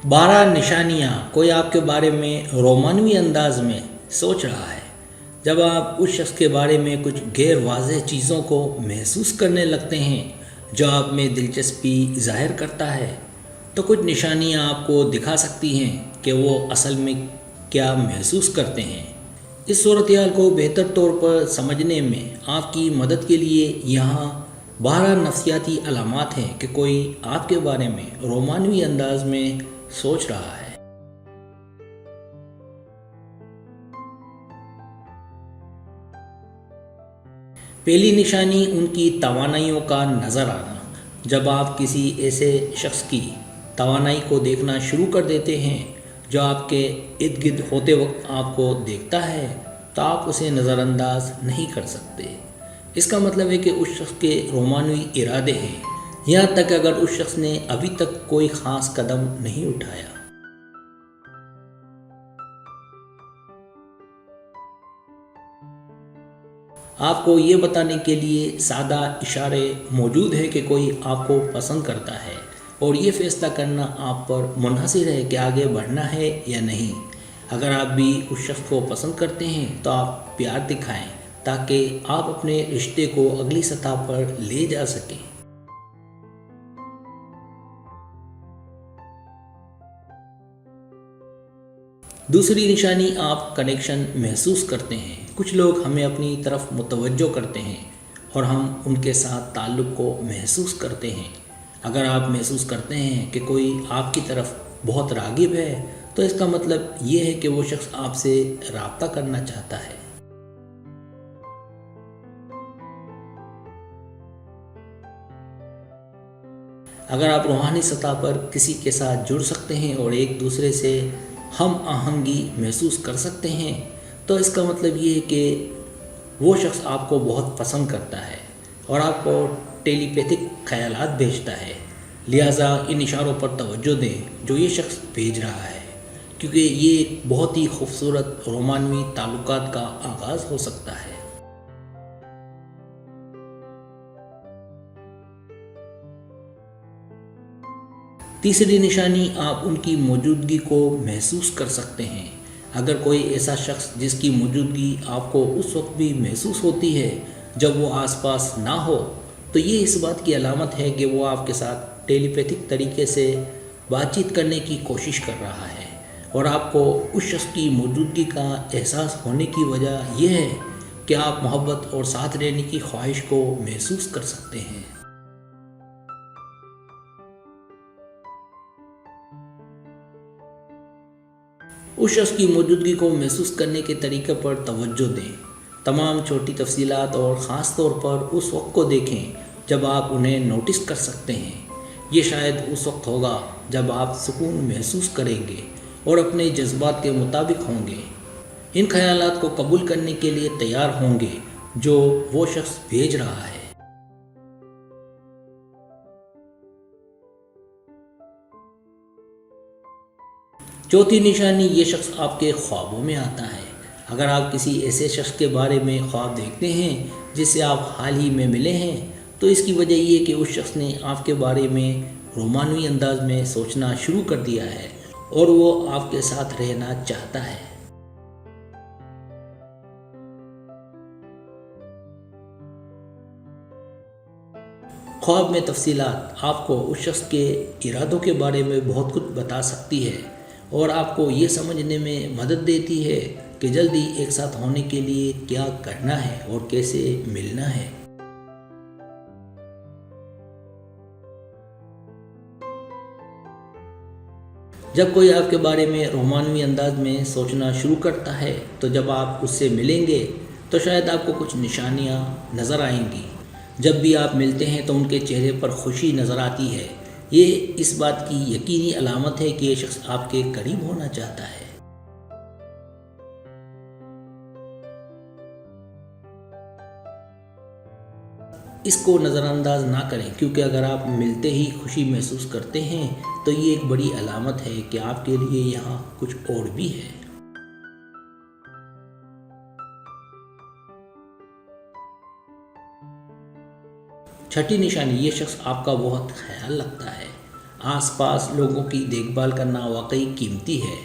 12 نشانیاں کوئی آپ کے بارے میں رومانوی انداز میں سوچ رہا ہے۔ جب آپ اس شخص کے بارے میں کچھ غیر واضح چیزوں کو محسوس کرنے لگتے ہیں جو آپ میں دلچسپی ظاہر کرتا ہے، تو کچھ نشانیاں آپ کو دکھا سکتی ہیں کہ وہ اصل میں کیا محسوس کرتے ہیں۔ اس صورتحال کو بہتر طور پر سمجھنے میں آپ کی مدد کے لیے یہاں 12 نفسیاتی علامات ہیں کہ کوئی آپ کے بارے میں رومانوی انداز میں سوچ رہا ہے۔ پہلی نشانی ان کی توانائیوں کا نظر آنا۔ جب آپ کسی ایسے شخص کی توانائی کو دیکھنا شروع کر دیتے ہیں جو آپ کے ارد گرد ہوتے وقت آپ کو دیکھتا ہے تو آپ اسے نظر انداز نہیں کر سکتے۔ اس کا مطلب ہے کہ اس شخص کے رومانوی ارادے ہیں، یہاں تک اگر اس شخص نے ابھی تک کوئی خاص قدم نہیں اٹھایا۔ آپ کو یہ بتانے کے لیے سادہ اشارے موجود ہیں کہ کوئی آپ کو پسند کرتا ہے، اور یہ فیصلہ کرنا آپ پر منحصر ہے کہ آگے بڑھنا ہے یا نہیں۔ اگر آپ بھی اس شخص کو پسند کرتے ہیں تو آپ پیار دکھائیں تاکہ آپ اپنے رشتے کو اگلی سطح پر لے جا سکیں۔ دوسری نشانی، آپ کنیکشن محسوس کرتے ہیں۔ کچھ لوگ ہمیں اپنی طرف متوجہ کرتے ہیں اور ہم ان کے ساتھ تعلق کو محسوس کرتے ہیں۔ اگر آپ محسوس کرتے ہیں کہ کوئی آپ کی طرف بہت راغب ہے تو اس کا مطلب یہ ہے کہ وہ شخص آپ سے رابطہ کرنا چاہتا ہے۔ اگر آپ روحانی سطح پر کسی کے ساتھ جڑ سکتے ہیں اور ایک دوسرے سے ہم آہنگی محسوس کر سکتے ہیں تو اس کا مطلب یہ ہے کہ وہ شخص آپ کو بہت پسند کرتا ہے اور آپ کو ٹیلی پیتھک خیالات بھیجتا ہے۔ لہٰذا ان اشاروں پر توجہ دیں جو یہ شخص بھیج رہا ہے، کیونکہ یہ ایک بہت ہی خوبصورت رومانوی تعلقات کا آغاز ہو سکتا ہے۔ تیسری نشانی، آپ ان کی موجودگی کو محسوس کر سکتے ہیں۔ اگر کوئی ایسا شخص جس کی موجودگی آپ کو اس وقت بھی محسوس ہوتی ہے جب وہ آس پاس نہ ہو، تو یہ اس بات کی علامت ہے کہ وہ آپ کے ساتھ ٹیلی پیتھک طریقے سے بات چیت کرنے کی کوشش کر رہا ہے، اور آپ کو اس شخص کی موجودگی کا احساس ہونے کی وجہ یہ ہے کہ آپ محبت اور ساتھ رہنے کی خواہش کو محسوس کر سکتے ہیں۔ اس شخص کی موجودگی کو محسوس کرنے کے طریقے پر توجہ دیں۔ تمام چھوٹی تفصیلات اور خاص طور پر اس وقت کو دیکھیں جب آپ انہیں نوٹس کر سکتے ہیں۔ یہ شاید اس وقت ہوگا جب آپ سکون محسوس کریں گے اور اپنے جذبات کے مطابق ہوں گے، ان خیالات کو قبول کرنے کے لیے تیار ہوں گے جو وہ شخص بھیج رہا ہے۔ چوتھی نشانی، یہ شخص آپ کے خوابوں میں آتا ہے۔ اگر آپ کسی ایسے شخص کے بارے میں خواب دیکھتے ہیں جس سے آپ حال ہی میں ملے ہیں تو اس کی وجہ یہ ہے کہ اس شخص نے آپ کے بارے میں رومانوی انداز میں سوچنا شروع کر دیا ہے اور وہ آپ کے ساتھ رہنا چاہتا ہے۔ خواب میں تفصیلات آپ کو اس شخص کے ارادوں کے بارے میں بہت کچھ بتا سکتی ہے اور آپ کو یہ سمجھنے میں مدد دیتی ہے کہ جلدی ایک ساتھ ہونے کے لیے کیا کرنا ہے اور کیسے ملنا ہے۔ جب کوئی آپ کے بارے میں رومانوی انداز میں سوچنا شروع کرتا ہے تو جب آپ اس سے ملیں گے تو شاید آپ کو کچھ نشانیاں نظر آئیں گی۔ جب بھی آپ ملتے ہیں تو ان کے چہرے پر خوشی نظر آتی ہے۔ یہ اس بات کی یقینی علامت ہے کہ یہ شخص آپ کے قریب ہونا چاہتا ہے۔ اس کو نظر انداز نہ کریں، کیونکہ اگر آپ ملتے ہی خوشی محسوس کرتے ہیں تو یہ ایک بڑی علامت ہے کہ آپ کے لیے یہاں کچھ اور بھی ہے۔ چھٹی نشانی، یہ شخص آپ کا بہت خیال رکھتا ہے۔ आसपास लोगों की देखभाल करना वाकई कीमती है।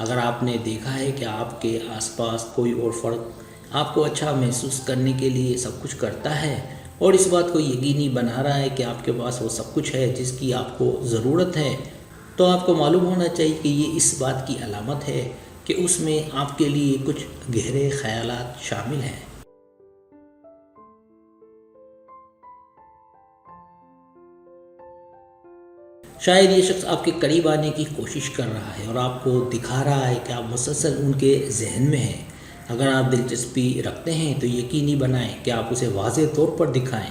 अगर आपने देखा है कि आपके आसपास कोई और फ़र्द आपको अच्छा महसूस करने के लिए सब कुछ करता है और इस बात को यकीनी बना रहा है कि आपके पास वो सब कुछ है जिसकी आपको ज़रूरत है, तो आपको मालूम होना चाहिए कि ये इस बात की अलामत है कि उसमें आपके लिए कुछ गहरे ख़यालात शामिल हैं। शायद ये शख्स आपके करीब आने की कोशिश कर रहा है और आपको दिखा रहा है कि आप मुसलसल उनके जहन में हैं। अगर आप दिलचस्पी रखते हैं तो यकीनी बनाएं कि आप उसे वाज़ेह तौर पर दिखाएं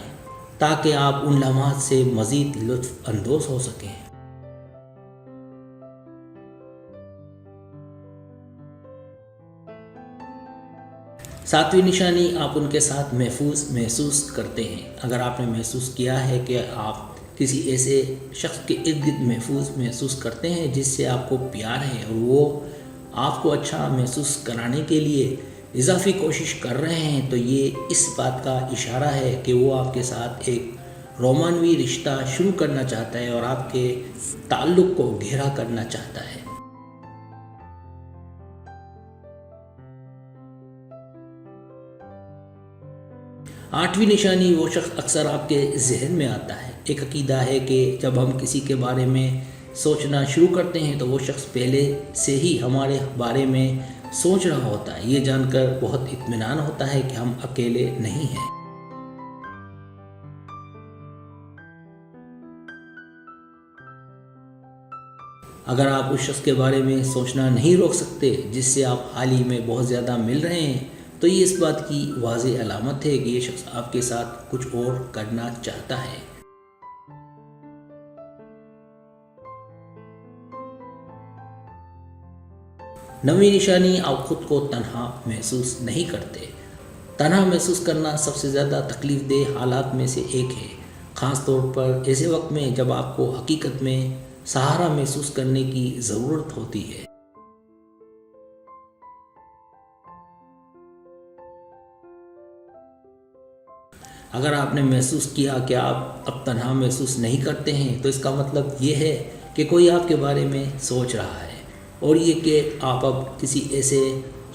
ताकि आप उन लम्हात से मज़ीद लुत्फ़ अंदोज़ हो सकें। सातवीं निशानी, आप उनके साथ महसूस करते हैं। अगर आपने महसूस किया है कि आप किसी ऐसे शख्स के इर्द गिर्द महसूस करते हैं जिससे आपको प्यार है और वो आपको अच्छा महसूस कराने के लिए इजाफी कोशिश कर रहे हैं, तो ये इस बात का इशारा है कि वो आपके साथ एक रोमानवी रिश्ता शुरू करना चाहता है और आपके ताल्लुक़ को गहरा करना चाहता है। आठवीं निशानी, वो शख्स अक्सर आपके जहन में आता है। एक अकीदा है कि जब हम किसी के बारे में सोचना शुरू करते हैं तो वो शख्स पहले से ही हमारे बारे में सोच रहा होता है। ये जानकर बहुत इत्मीनान होता है कि हम अकेले नहीं हैं। अगर आप उस शख्स के बारे में सोचना नहीं रोक सकते जिससे आप हाल ही में बहुत ज़्यादा मिल रहे हैं, तो ये इस बात की वाज़ेह अलामत है कि ये शख्स आपके साथ कुछ और करना चाहता है। नवीं निशानी, आप खुद को तन्हा महसूस नहीं करते। तन्हा महसूस करना सबसे ज़्यादा तकलीफ़ देह हालात में से एक है, ख़ास तौर पर ऐसे वक्त में जब आपको हकीकत में सहारा महसूस करने की ज़रूरत होती है। अगर आपने महसूस किया कि आप अब तन्हा महसूस नहीं करते हैं, तो इसका मतलब ये है कि कोई आपके बारे में सोच रहा है और ये कि आप अब किसी ऐसे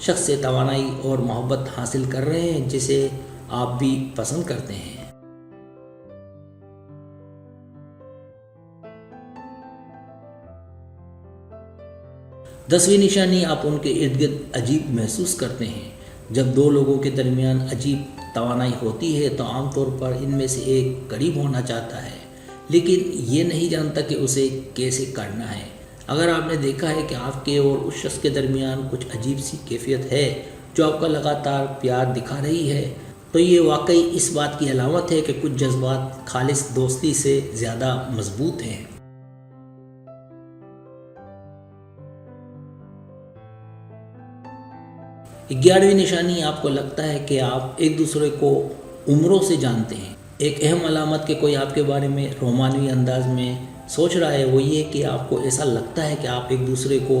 शख्स से तवानाई और मोहब्बत हासिल कर रहे हैं जिसे आप भी पसंद करते हैं। दसवीं निशानी, आप उनके इर्द गिर्द अजीब महसूस करते हैं। जब दो लोगों के दरमियान अजीब तवानाई होती है तो आमतौर पर इनमें से एक करीब होना चाहता है, लेकिन ये नहीं जानता कि उसे कैसे करना है। अगर आपने देखा है कि आपके और उस शख्स के दरमियान कुछ अजीब सी कैफियत है जो आपका लगातार प्यार दिखा रही है, तो ये वाकई इस बात की अलामत है कि कुछ जज्बात खालिस दोस्ती से ज़्यादा मजबूत हैं। 11वीं निशानी, आपको लगता है कि आप एक दूसरे को उम्रों से जानते हैं। एक अहम अलामत कि कोई आपके बारे में रोमानवी अंदाज में सोच रहा है वो ये कि आपको ऐसा लगता है कि आप एक दूसरे को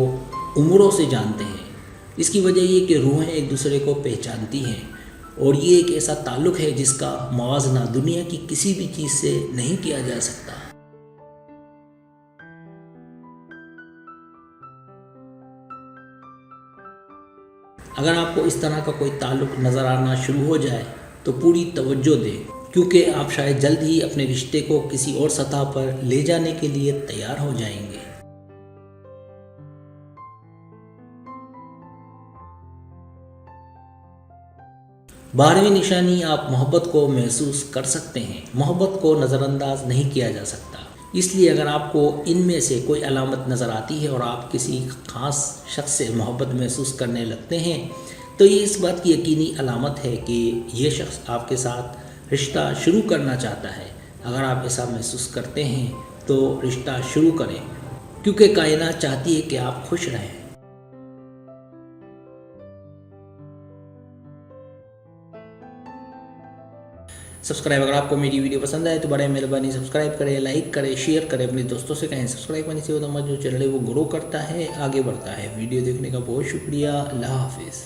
उम्रों से जानते हैं। इसकी वजह ये कि रूहें एक दूसरे को पहचानती हैं और ये एक ऐसा ताल्लुक़ है जिसका मुआवजा दुनिया की किसी भी चीज़ से नहीं किया जा सकता। अगर आपको इस तरह का कोई ताल्लुक़ नज़र आना शुरू हो जाए तो पूरी तवज्जो दें, क्योंकि आप शायद जल्द ही अपने रिश्ते को किसी और सतह पर ले जाने के लिए तैयार हो जाएंगे। बारहवीं निशानी, आप मोहब्बत को महसूस कर सकते हैं। मोहब्बत को नज़रअंदाज नहीं किया जा सकता, इसलिए अगर आपको इनमें से कोई अलामत नज़र आती है और आप किसी ख़ास शख्स से मोहब्बत महसूस करने लगते हैं, तो ये इस बात की यकीनी अलामत है कि ये शख्स आपके साथ रिश्ता शुरू करना चाहता है। अगर आप ऐसा महसूस करते हैं तो रिश्ता शुरू करें, क्योंकि कायनात चाहती है कि आप खुश रहें। सब्सक्राइब, अगर आपको मेरी वीडियो पसंद आए तो बड़े मेहरबानी सब्सक्राइब करें, लाइक करें, शेयर करें, अपने दोस्तों से कहें। सब्सक्राइब करने से जो चैनल है वो ग्रो करता है, आगे बढ़ता है। वीडियो देखने का बहुत शुक्रिया। अल्लाह हाफिज़।